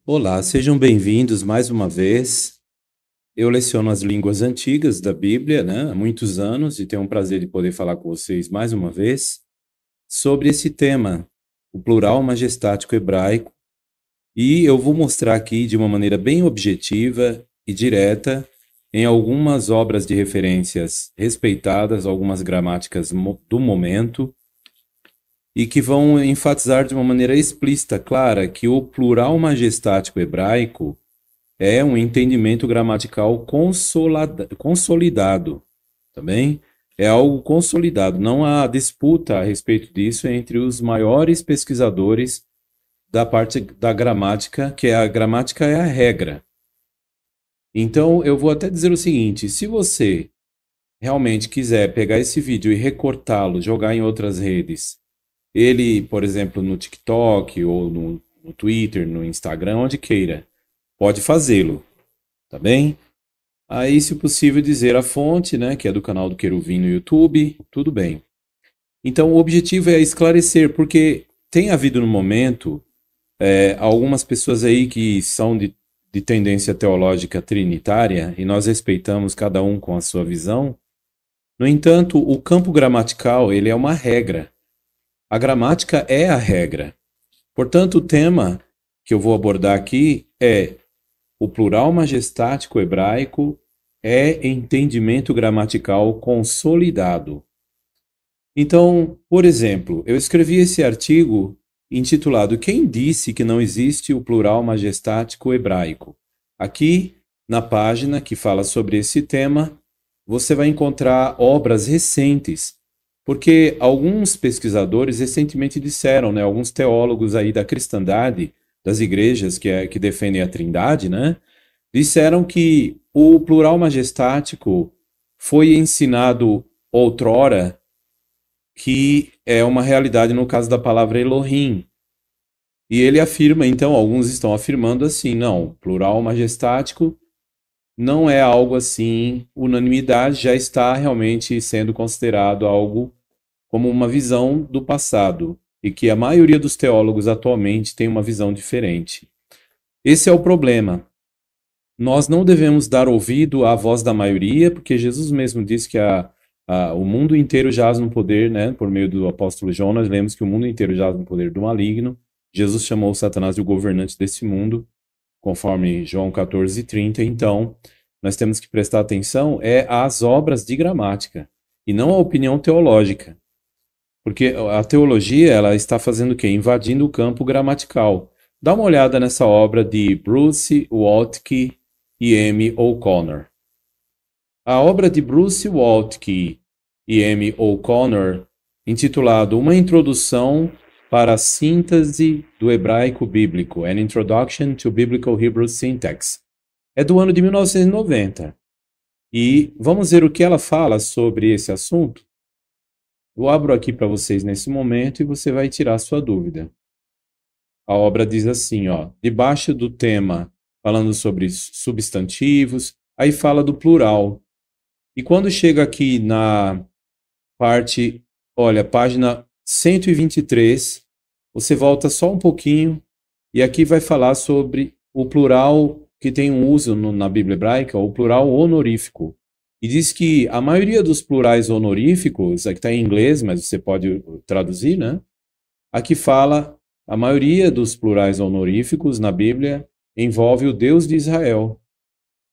Olá, sejam bem-vindos mais uma vez. Eu leciono as línguas antigas da Bíblia, né, há muitos anos, e tenho um prazer de poder falar com vocês mais uma vez sobre esse tema, o plural majestático hebraico. E eu vou mostrar aqui de uma maneira bem objetiva e direta, em algumas obras de referências respeitadas, algumas gramáticas do momento, e que vão enfatizar de uma maneira explícita, clara, que o plural majestático hebraico é um entendimento gramatical consolidado, tá bem? É algo consolidado. Não há disputa a respeito disso entre os maiores pesquisadores da parte da gramática, que a gramática é a regra. Então, eu vou até dizer o seguinte: se você realmente quiser pegar esse vídeo e recortá-lo, jogar em outras redes, ele, por exemplo, no TikTok ou no Twitter, no Instagram, onde queira, pode fazê-lo, tá bem? Aí, se possível, dizer a fonte, né, que é do canal do Queruvim no YouTube, tudo bem. Então, o objetivo é esclarecer, porque tem havido no momento algumas pessoas aí que são de tendência teológica trinitária, e nós respeitamos cada um com a sua visão. No entanto, o campo gramatical, ele é uma regra. A gramática é a regra. Portanto, o tema que eu vou abordar aqui é o plural majestático hebraico é entendimento gramatical consolidado. Então, por exemplo, eu escrevi esse artigo intitulado Quem disse que não existe o plural majestático hebraico? Aqui, na página que fala sobre esse tema, você vai encontrar obras recentes, porque alguns pesquisadores recentemente disseram, né, alguns teólogos aí da cristandade, das igrejas que defendem a Trindade, né, disseram que o plural majestático foi ensinado outrora, que é uma realidade no caso da palavra Elohim. E ele afirma, então, alguns estão afirmando assim, não, plural majestático não é algo assim, unanimidade, já está realmente sendo considerado algo como uma visão do passado, e que a maioria dos teólogos atualmente tem uma visão diferente. Esse é o problema. Nós não devemos dar ouvido à voz da maioria, porque Jesus mesmo disse que o mundo inteiro jaz no poder, né? Por meio do apóstolo João, nós lemos que o mundo inteiro jaz no poder do maligno. Jesus chamou Satanás de o governante desse mundo, conforme João 14:30. Então, nós temos que prestar atenção às obras de gramática, e não à opinião teológica. Porque a teologia, ela está fazendo o quê? Invadindo o campo gramatical. Dá uma olhada nessa obra de Bruce Waltke e M. O'Connor. A obra de Bruce Waltke e M. O'Connor, intitulado Uma Introdução para a Síntese do Hebraico Bíblico, An Introduction to Biblical Hebrew Syntax, é do ano de 1990. E vamos ver o que ela fala sobre esse assunto? Eu abro aqui para vocês nesse momento e você vai tirar sua dúvida. A obra diz assim, ó, debaixo do tema falando sobre substantivos, aí fala do plural. E quando chega aqui na parte, olha, página 123, você volta só um pouquinho e aqui vai falar sobre o plural que tem um uso na Bíblia hebraica, o plural honorífico. E diz que a maioria dos plurais honoríficos, aqui está em inglês, mas você pode traduzir, né? Aqui fala, a maioria dos plurais honoríficos na Bíblia envolve o Deus de Israel.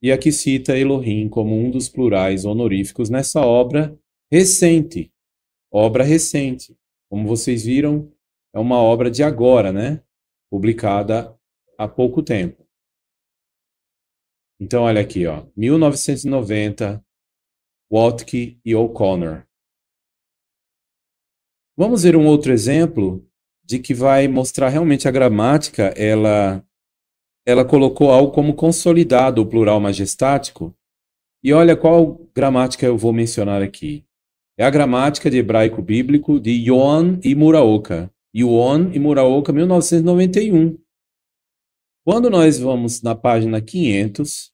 E aqui cita Elohim como um dos plurais honoríficos nessa obra recente. Obra recente. Como vocês viram, é uma obra de agora, né? Publicada há pouco tempo. Então, olha aqui, ó, 1990, Waltke e O'Connor. Vamos ver um outro exemplo de que vai mostrar realmente a gramática, ela colocou algo como consolidado, o plural majestático. E olha qual gramática eu vou mencionar aqui. É a gramática de hebraico bíblico de Yohan e Muraoka. Yohan e Muraoka, 1991. Quando nós vamos na página 500,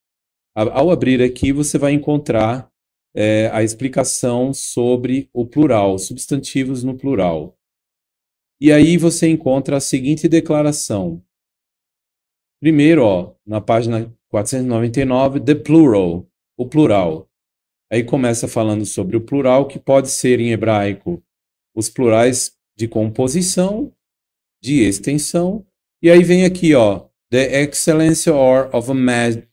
ao abrir aqui, você vai encontrar a explicação sobre o plural, substantivos no plural. E aí você encontra a seguinte declaração. Primeiro, ó, na página 499, the plural, o plural. Aí começa falando sobre o plural, que pode ser em hebraico os plurais de composição, de extensão, e aí vem aqui, ó, the excellence or of a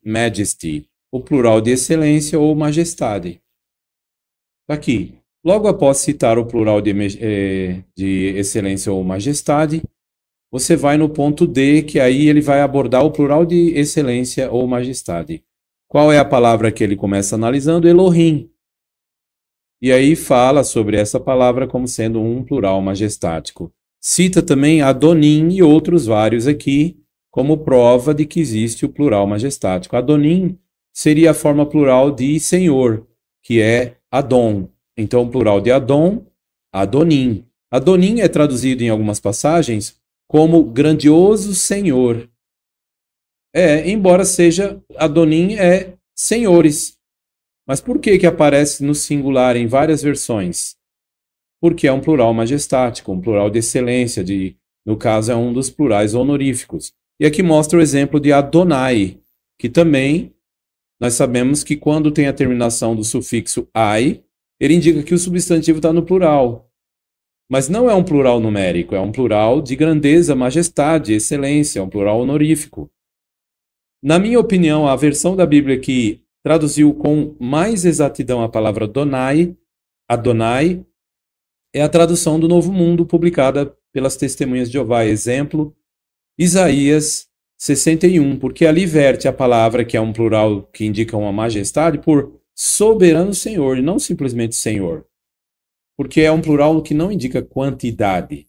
majesty, o plural de excelência ou majestade. Tá aqui. Logo após citar o plural de excelência ou majestade, você vai no ponto D, que aí ele vai abordar o plural de excelência ou majestade. Qual é a palavra que ele começa analisando? Elohim. E aí fala sobre essa palavra como sendo um plural majestático. Cita também Adonim e outros vários aqui, como prova de que existe o plural majestático. Adonim seria a forma plural de Senhor, que é Adon. Então, o plural de Adon, Adonim. Adonim é traduzido em algumas passagens como grandioso Senhor. Embora seja Adonim senhores. Mas por que aparece no singular em várias versões? Porque é um plural majestático, um plural de excelência, no caso é um dos plurais honoríficos. E aqui mostra o exemplo de Adonai, que também nós sabemos que quando tem a terminação do sufixo ai, ele indica que o substantivo está no plural. Mas não é um plural numérico, é um plural de grandeza, majestade, excelência, é um plural honorífico. Na minha opinião, a versão da Bíblia que traduziu com mais exatidão a palavra Adonai, é a tradução do Novo Mundo publicada pelas Testemunhas de Jeová. Exemplo, Isaías 61, porque ali verte a palavra, que é um plural que indica uma majestade, por soberano Senhor, e não simplesmente Senhor. Porque é um plural que não indica quantidade.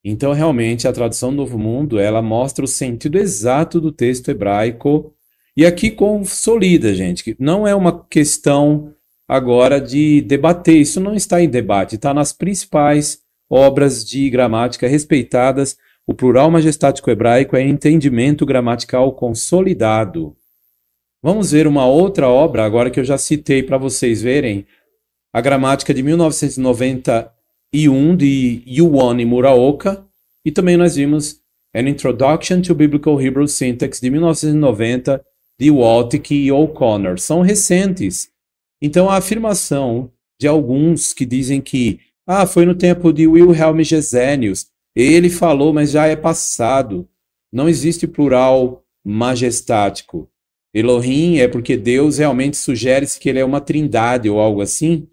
Então, realmente, a tradução do Novo Mundo, ela mostra o sentido exato do texto hebraico. E aqui consolida, gente, que não é uma questão agora de debater. Isso não está em debate. Está nas principais obras de gramática respeitadas. O plural majestático hebraico é entendimento gramatical consolidado. Vamos ver uma outra obra, agora que eu já citei para vocês verem. A gramática de 1991, de Yuan e Muraoka. E também nós vimos An Introduction to Biblical Hebrew Syntax, de 1990, de Waltke e O'Connor. São recentes. Então, a afirmação de alguns que dizem que foi no tempo de Wilhelm Gesenius, ele falou, mas já é passado. Não existe plural majestático. Elohim é porque Deus realmente sugere-se que ele é uma trindade ou algo assim.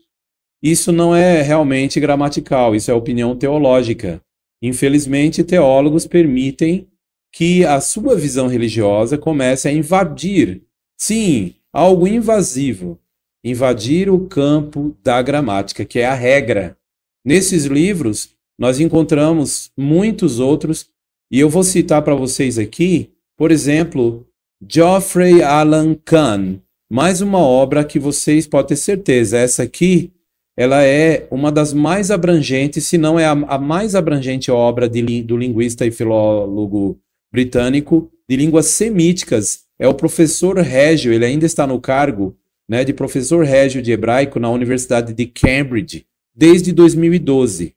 Isso não é realmente gramatical, isso é opinião teológica. Infelizmente, teólogos permitem que a sua visão religiosa comece a invadir, sim, algo invasivo, invadir o campo da gramática, que é a regra. Nesses livros, nós encontramos muitos outros, e eu vou citar para vocês aqui, por exemplo, Geoffrey Alan Kahn, mais uma obra que vocês podem ter certeza, essa aqui, ela é uma das mais abrangentes, se não é a mais abrangente obra do linguista e filólogo britânico de línguas semíticas. É o professor Régio, ele ainda está no cargo, né, de professor Régio de hebraico na Universidade de Cambridge, desde 2012.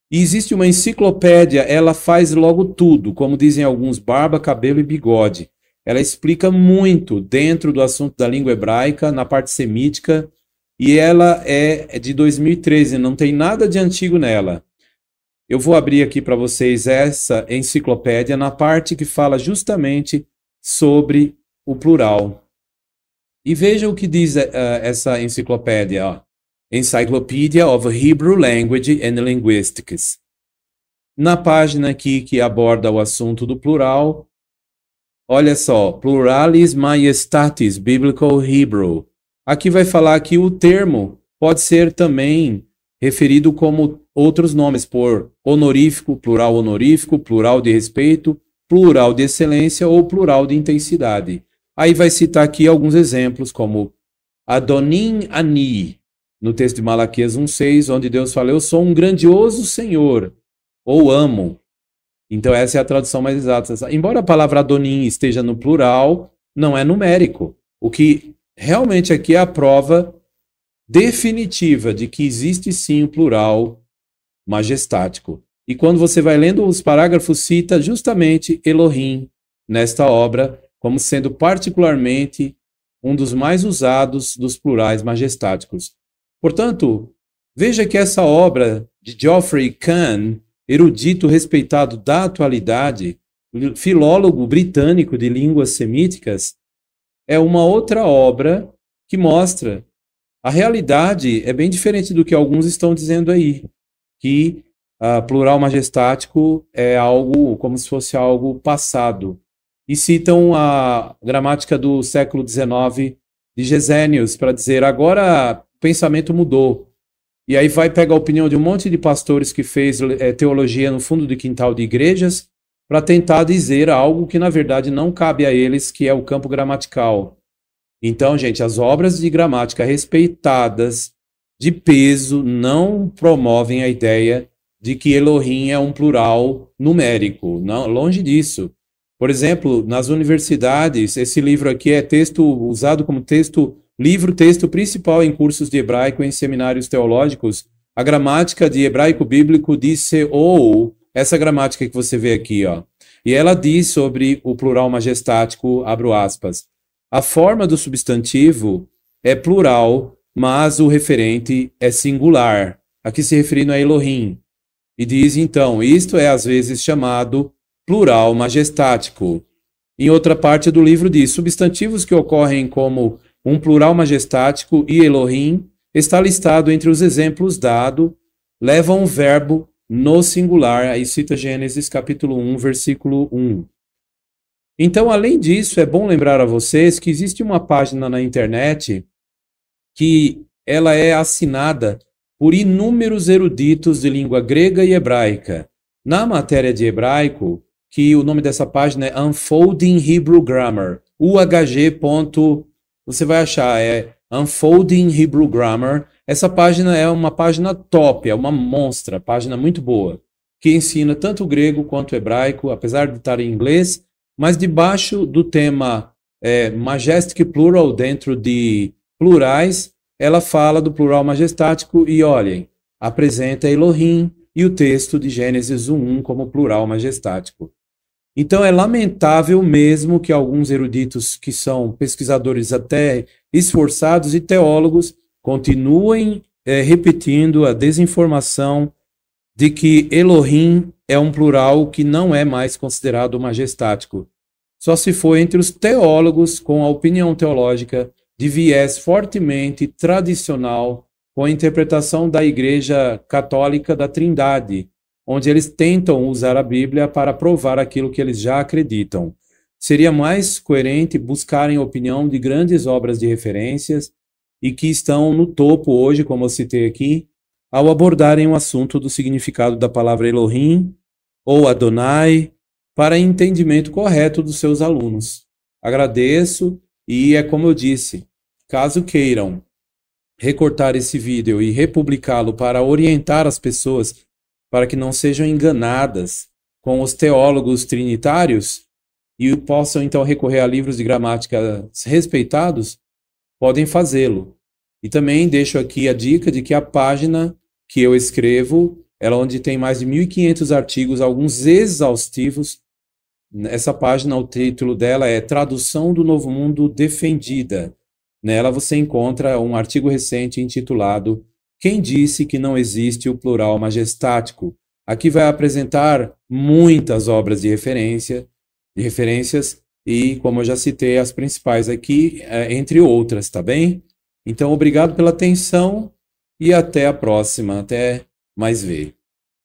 E existe uma enciclopédia, ela faz logo tudo, como dizem alguns, barba, cabelo e bigode. Ela explica muito dentro do assunto da língua hebraica, na parte semítica, e ela é de 2013, não tem nada de antigo nela. Eu vou abrir aqui para vocês essa enciclopédia na parte que fala justamente sobre o plural. E veja o que diz essa enciclopédia, ó. Encyclopedia of Hebrew Language and Linguistics. Na página aqui que aborda o assunto do plural, olha só, Pluralis Majestatis Biblical Hebrew. Aqui vai falar que o termo pode ser também referido como outros nomes, por honorífico, plural de respeito, plural de excelência ou plural de intensidade. Aí vai citar aqui alguns exemplos, como Adonim Ani, no texto de Malaquias 1,6, onde Deus fala, eu sou um grandioso Senhor, ou amo. Então essa é a tradução mais exata. Embora a palavra Adonim esteja no plural, não é numérico. O que realmente aqui é a prova definitiva de que existe sim o plural majestático. E quando você vai lendo os parágrafos, cita justamente Elohim, nesta obra como sendo particularmente um dos mais usados dos plurais majestáticos. Portanto, veja que essa obra de Geoffrey Kahn, erudito respeitado da atualidade, filólogo britânico de línguas semíticas, é uma outra obra que mostra a realidade é bem diferente do que alguns estão dizendo aí, que plural majestático é algo como se fosse algo passado. E citam a gramática do século XIX de Gesenius para dizer agora o pensamento mudou. E aí vai pegar a opinião de um monte de pastores que fez teologia no fundo de quintal de igrejas para tentar dizer algo que na verdade não cabe a eles, que é o campo gramatical. Então, gente, as obras de gramática respeitadas, de peso, não promovem a ideia de que Elohim é um plural numérico. Não, longe disso. Por exemplo, nas universidades, esse livro aqui é texto usado como texto principal em cursos de hebraico em seminários teológicos. A gramática de hebraico bíblico diz ou essa gramática que você vê aqui, ó. E ela diz sobre o plural majestático, abro aspas. A forma do substantivo é plural, mas o referente é singular, aqui se referindo a Elohim. E diz, então, isto é às vezes chamado plural majestático. Em outra parte do livro diz, substantivos que ocorrem como um plural majestático e Elohim está listado entre os exemplos dado, levam um verbo no singular, aí cita Gênesis capítulo 1, versículo 1. Então, além disso, é bom lembrar a vocês que existe uma página na internet que ela é assinada por inúmeros eruditos de língua grega e hebraica. Na matéria de hebraico, que o nome dessa página é Unfolding Hebrew Grammar, UHG. Você vai achar, é Unfolding Hebrew Grammar. Essa página é uma página top, é uma monstra, página muito boa, que ensina tanto o grego quanto o hebraico, apesar de estar em inglês, mas debaixo do tema Majestic Plural, dentro de plurais, ela fala do plural majestático e, olhem, apresenta Elohim e o texto de Gênesis 1 como plural majestático. Então é lamentável mesmo que alguns eruditos que são pesquisadores até esforçados e teólogos continuem repetindo a desinformação de que Elohim é um plural que não é mais considerado majestático. Só se for entre os teólogos com a opinião teológica de viés fortemente tradicional, com a interpretação da Igreja Católica da Trindade, onde eles tentam usar a Bíblia para provar aquilo que eles já acreditam. Seria mais coerente buscarem a opinião de grandes obras de referências e que estão no topo hoje, como eu citei aqui, ao abordarem o assunto do significado da palavra Elohim ou Adonai para entendimento correto dos seus alunos. Agradeço e é como eu disse, caso queiram recortar esse vídeo e republicá-lo para orientar as pessoas para que não sejam enganadas com os teólogos trinitários e possam então recorrer a livros de gramática respeitados, podem fazê-lo. E também deixo aqui a dica de que a página que eu escrevo, ela onde tem mais de 1.500 artigos, alguns exaustivos. Essa página, o título dela é Tradução do Novo Mundo Defendida. Nela você encontra um artigo recente intitulado Quem disse que não existe o plural majestático? Aqui vai apresentar muitas obras de referências e, como eu já citei, as principais aqui, entre outras, tá bem? Então, obrigado pela atenção e até a próxima. Até mais ver.